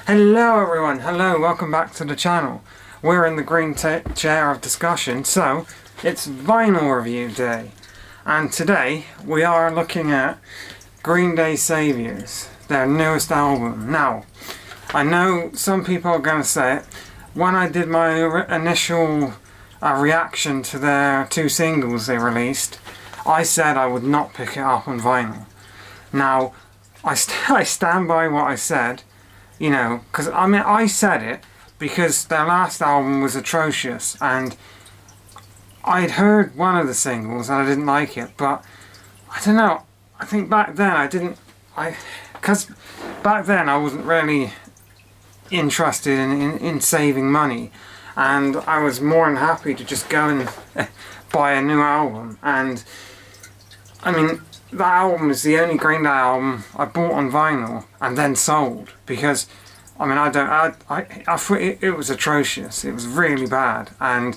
Hello everyone, hello, welcome back to the channel. We're in the green chair of discussion, so it's vinyl review day. And today we are looking at Green Day Saviours, their newest album. Now, I know some people are going to say it. When I did my initial reaction to their two singles they released, I said I would not pick it up on vinyl. Now, I stand by what I said. You know, because I said it because their last album was atrocious, and I'd heard one of the singles and I didn't like it, but I don't know, I think back then because back then I wasn't really interested in saving money, and I was more than happy to just go and buy a new album. And I mean, that album is the only Green Day album I bought on vinyl and then sold, because I mean, I thought it was atrocious. It was really bad, and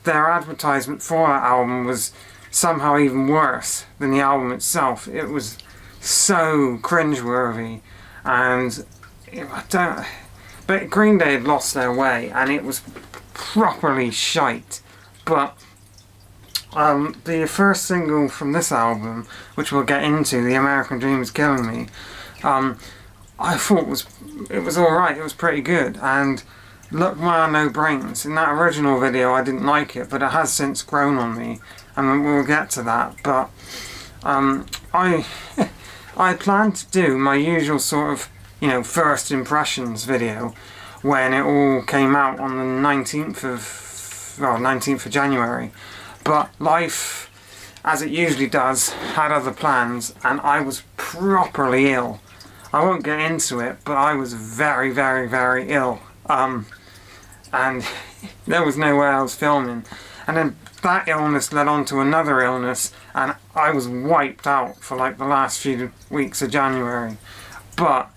their advertisement for that album was somehow even worse than the album itself. It was so cringeworthy, and but Green Day had lost their way and it was properly shite. But the first single from this album, which we'll get into, The American Dream Is Killing Me, I thought it was alright, it was pretty good. And Look Man No Brains, in that original video I didn't like it, but it has since grown on me, and we'll get to that. But I planned to do my usual sort of, you know, first impressions video when it all came out on the 19th of January. But life, as it usually does, had other plans, and I was properly ill. I won't get into it, but I was very, very, very ill. And there was no way I was filming. And then that illness led on to another illness, and I was wiped out for like the last few weeks of January. But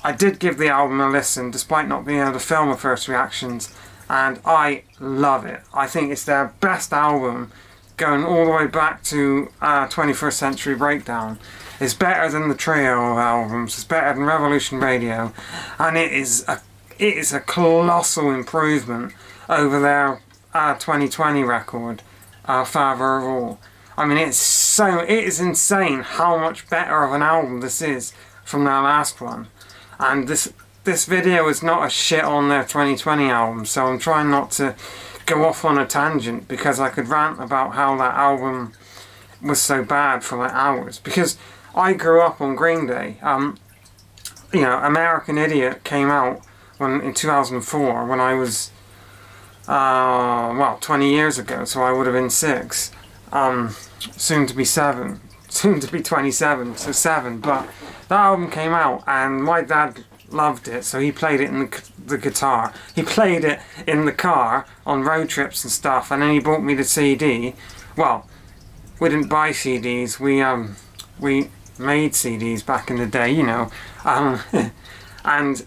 I did give the album a listen, despite not being able to film the first reactions, and I love it. I think it's their best album, going all the way back to 21st Century Breakdown. It's better than the trio of albums, it's better than Revolution Radio, and it is a colossal improvement over their 2020 record, Father of All. I mean, it is insane how much better of an album this is from their last one. And this video is not a shit on their 2020 album, so I'm trying not to go off on a tangent, because I could rant about how that album was so bad for like hours. Because I grew up on Green Day. You know, American Idiot came out in 2004, when I was 20 years ago, so I would have been 6, soon to be 7, soon to be 27, so 7. But that album came out, and my dad loved it, so he played it in the guitar. He played it in the car on road trips and stuff, and then he bought me the CD. Well, we didn't buy CDs, we made CDs back in the day, you know. And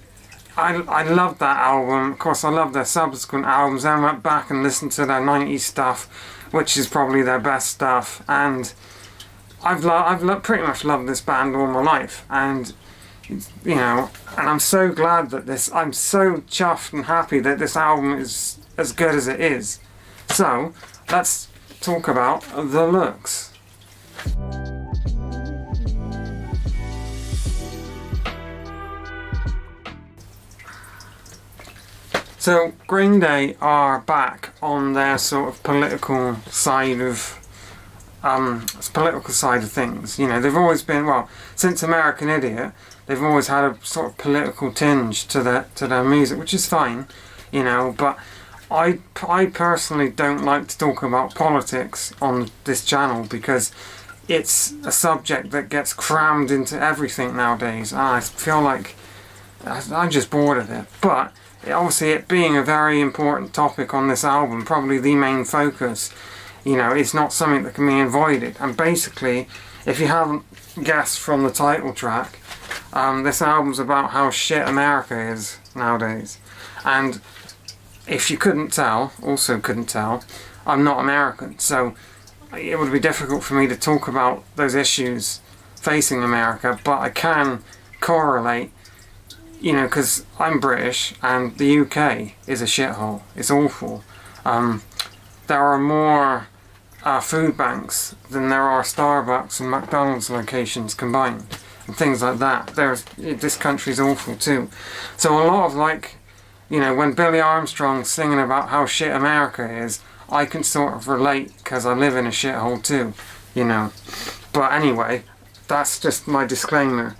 I loved that album. Of course, I loved their subsequent albums. Then I went back and listened to their 90s stuff, which is probably their best stuff. And I've pretty much loved this band all my life. And you know, and I'm so glad that I'm so chuffed and happy that this album is as good as it is. So, let's talk about the looks. So, Green Day are back on their sort of political side of things. You know, they've always been, well, since American Idiot, they've always had a sort of political tinge to their music, which is fine, you know. But I personally don't like to talk about politics on this channel, because it's a subject that gets crammed into everything nowadays, and I feel like I'm just bored of it. But obviously, it being a very important topic on this album, probably the main focus, you know, it's not something that can be avoided. And basically, if you haven't guessed from the title track, this album's about how shit America is nowadays. And if you couldn't tell, I'm not American, so it would be difficult for me to talk about those issues facing America, but I can correlate you know, because I'm British and the UK is a shithole. It's awful. There are more food banks than there are Starbucks and McDonald's locations combined, and things like that. This country's awful too. So a lot of, like, you know, when Billy Armstrong's singing about how shit America is, I can sort of relate because I live in a shithole too, you know. But anyway, that's just my disclaimer.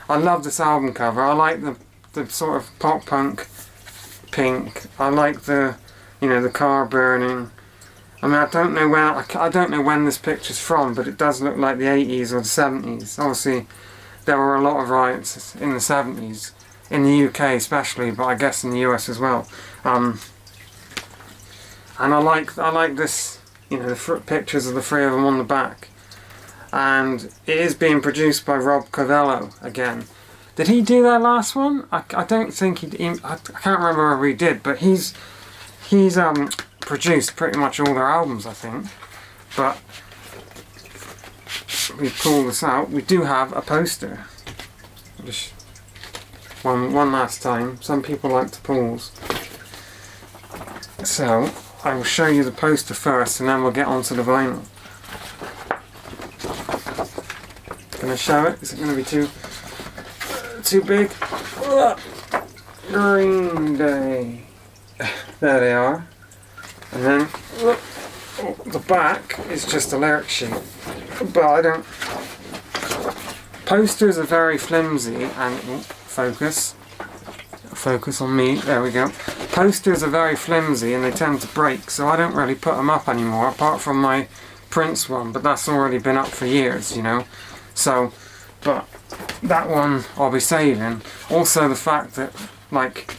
I love this album cover. I like the sort of pop punk pink. I like the, you know, the car burning. I mean, I don't know when this picture's from, but it does look like the 80s or the 70s. Obviously, there were a lot of riots in the 70s, in the UK especially, but I guess in the US as well. And I like this, you know, the pictures of the three of them on the back. And it is being produced by Rob Cavallo again. Did he do that last one? I don't think he I can't remember whether he did, but he's produced pretty much all their albums, I think. But we pull this out. We do have a poster. Just one last time. Some people like to pause. So I will show you the poster first, and then we'll get onto the vinyl. Gonna show it. Is it gonna be too big? Green Day. There they are. And then the back is just a lyric sheet. But I don't. Posters are very flimsy and focus on me. There we go. Posters are very flimsy and they tend to break, so I don't really put them up anymore, apart from my Prince one. But that's already been up for years, you know. So, but that one I'll be saving. Also the fact that, like,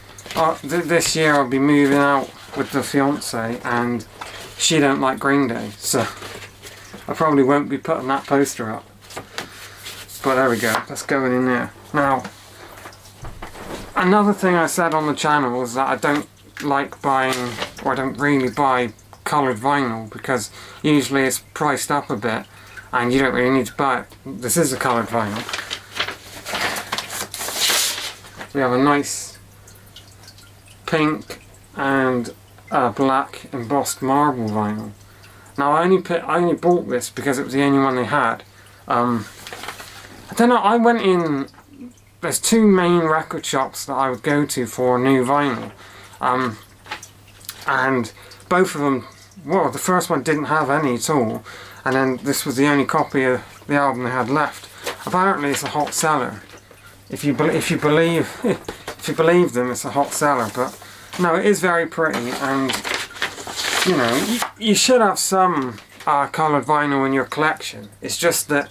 this year I'll be moving out with the fiance and she don't like Green Day, so I probably won't be putting that poster up. But there we go, that's going in there. Now, another thing I said on the channel is that I don't like buying, or I don't really buy coloured vinyl, because usually it's priced up a bit and you don't really need to buy it. This is a coloured vinyl. We have a nice pink and black embossed marble vinyl. Now I only bought this because it was the only one they had. I don't know, I went in, there's two main record shops that I would go to for new vinyl. And both of them, well, the first one didn't have any at all, and then this was the only copy of the album they had left. Apparently it's a hot seller. If you believe them, it's a hot seller. But no, it is very pretty, and you know, you should have some coloured vinyl in your collection. It's just that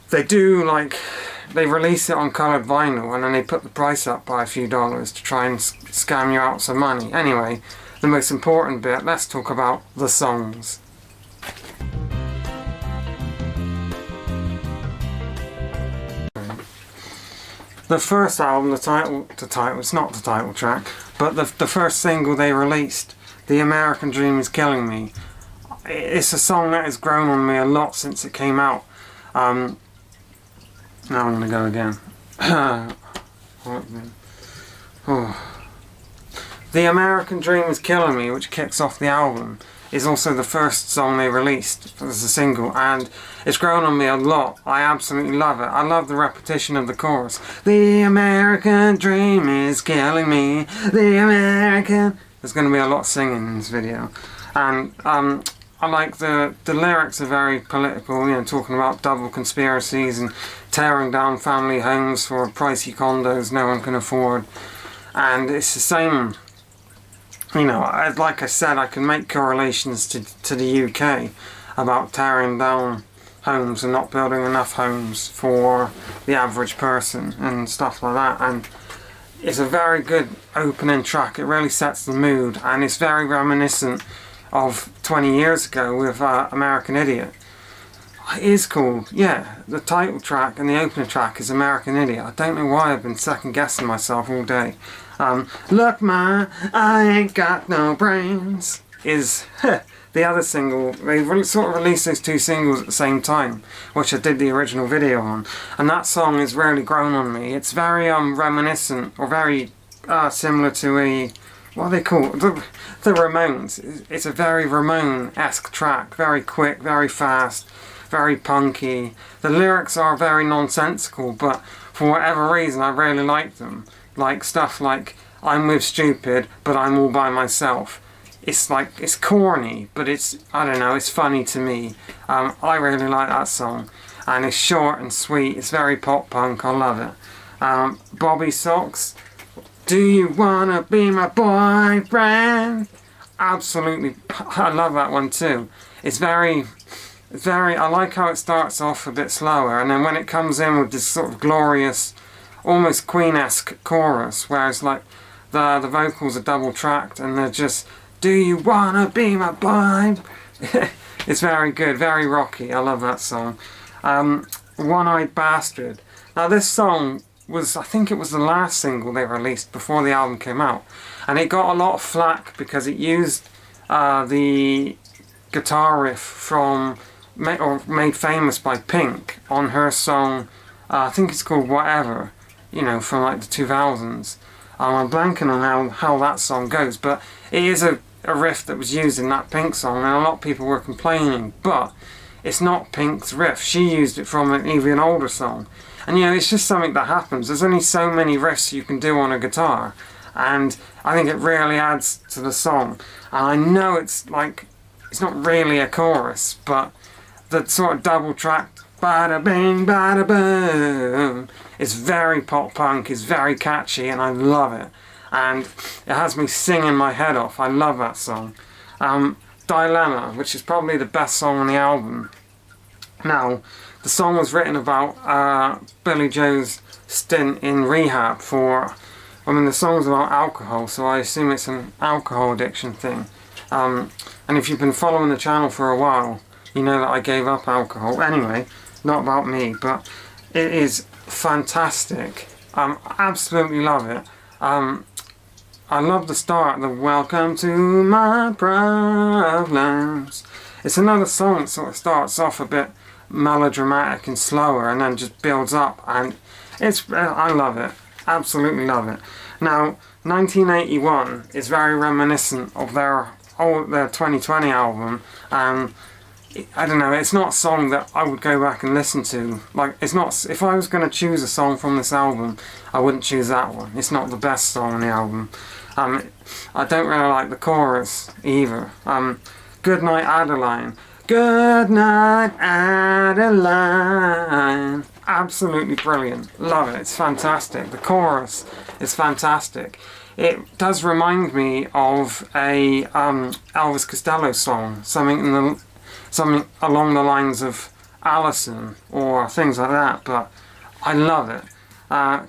they do, like, they release it on coloured vinyl and then they put the price up by a few dollars to try and scam you out some money. Anyway, the most important bit, let's talk about the songs. The first album, it's not the title track, but the first single they released, The American Dream Is Killing Me. It's a song that has grown on me a lot since it came out. Now I'm going to go again. The American Dream Is Killing Me, which kicks off the album, is also the first song they released as a single, and it's grown on me a lot. I absolutely love it. I love the repetition of the chorus. The American dream is killing me. The American... There's going to be a lot of singing in this video. And I like the lyrics are very political, you know, talking about double conspiracies and tearing down family homes for pricey condos no one can afford. And it's the same, you know, like I said, I can make correlations to the UK about tearing down homes and not building enough homes for the average person and stuff like that. And it's a very good opening track. It really sets the mood, and it's very reminiscent of 20 years ago with American Idiot. It is called, yeah, the title track and the opening track is American Idiot. I don't know why I've been second guessing myself all day. Look, man, I ain't got no brains. is the other single. They sort of released those two singles at the same time, which I did the original video on, and that song has really grown on me. It's very reminiscent, or very similar to a, what are they called? The Ramones. It's a very Ramone-esque track, very quick, very fast, very punky. The lyrics are very nonsensical, but for whatever reason I really like them. Like stuff like, I'm with stupid, but I'm all by myself. It's like, it's corny, but it's, I don't know, it's funny to me. I really like that song. And it's short and sweet, it's very pop punk, I love it. Bobby Socks, do you wanna be my boyfriend? Absolutely, I love that one too. It's very, I like how it starts off a bit slower, and then when it comes in with this sort of glorious, almost Queen-esque chorus, whereas like the vocals are double tracked and they're just, do you wanna be my boy? It's very good, very rocky. I love that song. One-Eyed Bastard. Now this song was, I think it was the last single they released before the album came out, and it got a lot of flack because it used the guitar riff from, or made famous by Pink on her song, I think it's called Whatever, you know, from like the 2000s. I'm blanking on how that song goes, but it is a riff that was used in that Pink song, and a lot of people were complaining, but it's not Pink's riff. She used it from an even older song. And you know, it's just something that happens. There's only so many riffs you can do on a guitar, and I think it really adds to the song. And I know it's like, it's not really a chorus, but the sort of double tracked bada bing bada boom, it's very pop punk, it's very catchy, and I love it. And it has me singing my head off. I love that song. Dilemma, which is probably the best song on the album. Now, the song was written about Billy Joe's stint in rehab for, I mean, the song's about alcohol, so I assume it's an alcohol addiction thing. And if you've been following the channel for a while, you know that I gave up alcohol. Anyway, not about me, but it is fantastic. Absolutely love it. I love the start, the welcome to my problems. It's another song that sort of starts off a bit melodramatic and slower and then just builds up, and it's, I love it. Absolutely love it. Now, 1981 is very reminiscent of their 2020 album. I don't know, it's not a song that I would go back and listen to. Like, it's not, if I was going to choose a song from this album, I wouldn't choose that one. It's not the best song on the album. I don't really like the chorus either. Good Night Adeline. Good night Adeline. Absolutely brilliant. Love it. It's fantastic. The chorus is fantastic. It does remind me of a Elvis Costello song, something along the lines of Allison or things like that, but I love it.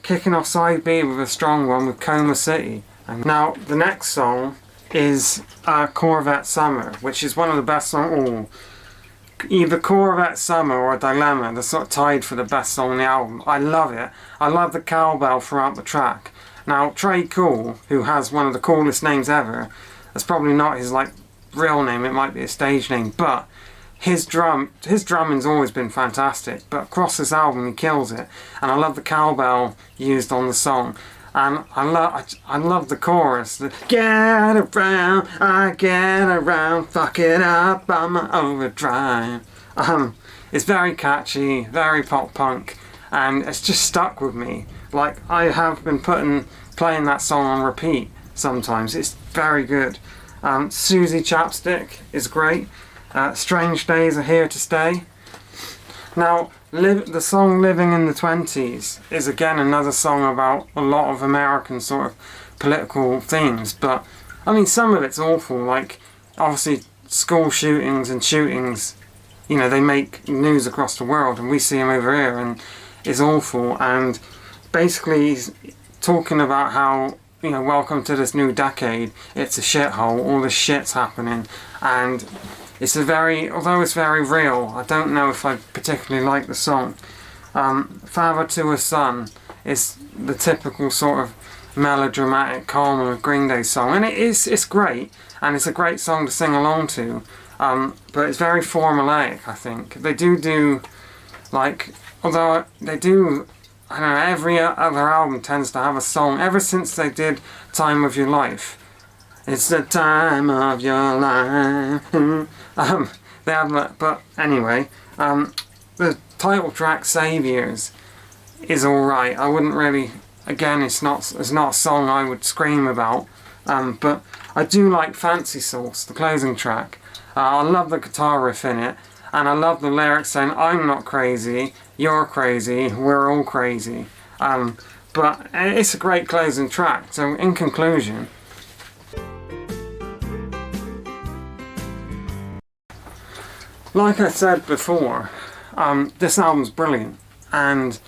Kicking off side B with a strong one with Coma City. And now the next song is Corvette Summer, which is one of the best songs. Either Corvette Summer or Dilemma, they're sort of tied for the best song on the album. I love it. I love the cowbell throughout the track. Now, Trey Cool, who has one of the coolest names ever, that's probably not his like real name, it might be a stage name, but his drumming's always been fantastic, but across this album he kills it, and I love the cowbell used on the song. And I love the chorus. Get around, I get around, fuck it up, I'm a overdrive. It's very catchy, very pop punk, and it's just stuck with me. Like, I have been playing that song on repeat sometimes. It's very good. Susie Chapstick is great. Strange Days Are Here to Stay. Now, the song Living in the 20s is again another song about a lot of American sort of political themes, but I mean, some of it's awful, like obviously school shootings, you know, they make news across the world and we see them over here, and it's awful. And basically he's talking about how, you know, welcome to this new decade, it's a shithole, all this shit's happening, and it's although it's very real, I don't know if I particularly like the song. Father to a Son is the typical sort of melodramatic, calmer Green Day song, and it's great, and it's a great song to sing along to. But it's very formulaic. I think they do like, although they do. I don't know, every other album tends to have a song, ever since they did Time of Your Life. It's the time of your life. They have that, but anyway, the title track, Saviours, is alright. I wouldn't really, again, it's not a song I would scream about, but I do like Fancy Sauce, the closing track. I love the guitar riff in it, and I love the lyrics saying, I'm not crazy, you're crazy, we're all crazy. But it's a great closing track. So in conclusion, like I said before, this album's brilliant, and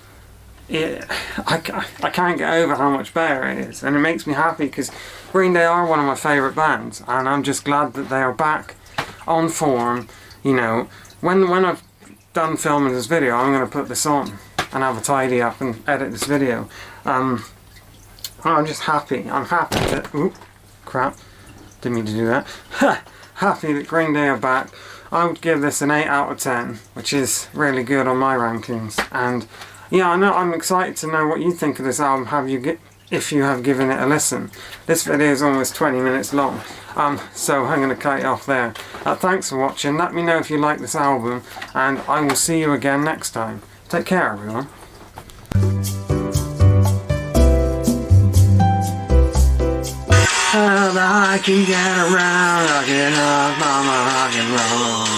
I can't get over how much better it is, and it makes me happy because Green Day are one of my favourite bands, and I'm just glad that they are back on form. You know, when I've done filming this video, I'm going to put this on and have a tidy up and edit this video. I'm just happy. I'm happy that... Oop, crap. Didn't mean to do that. Happy that Green Day are back. I would give this an 8 out of 10, which is really good on my rankings. And yeah, I know, I'm excited to know what you think of this album. If you have given it a listen. This video is almost 20 minutes long, so I'm going to cut it off there. Thanks for watching. Let me know if you like this album, and I will see you again next time. Take care, everyone. I can get around, rockin' up, mama, rock and roll.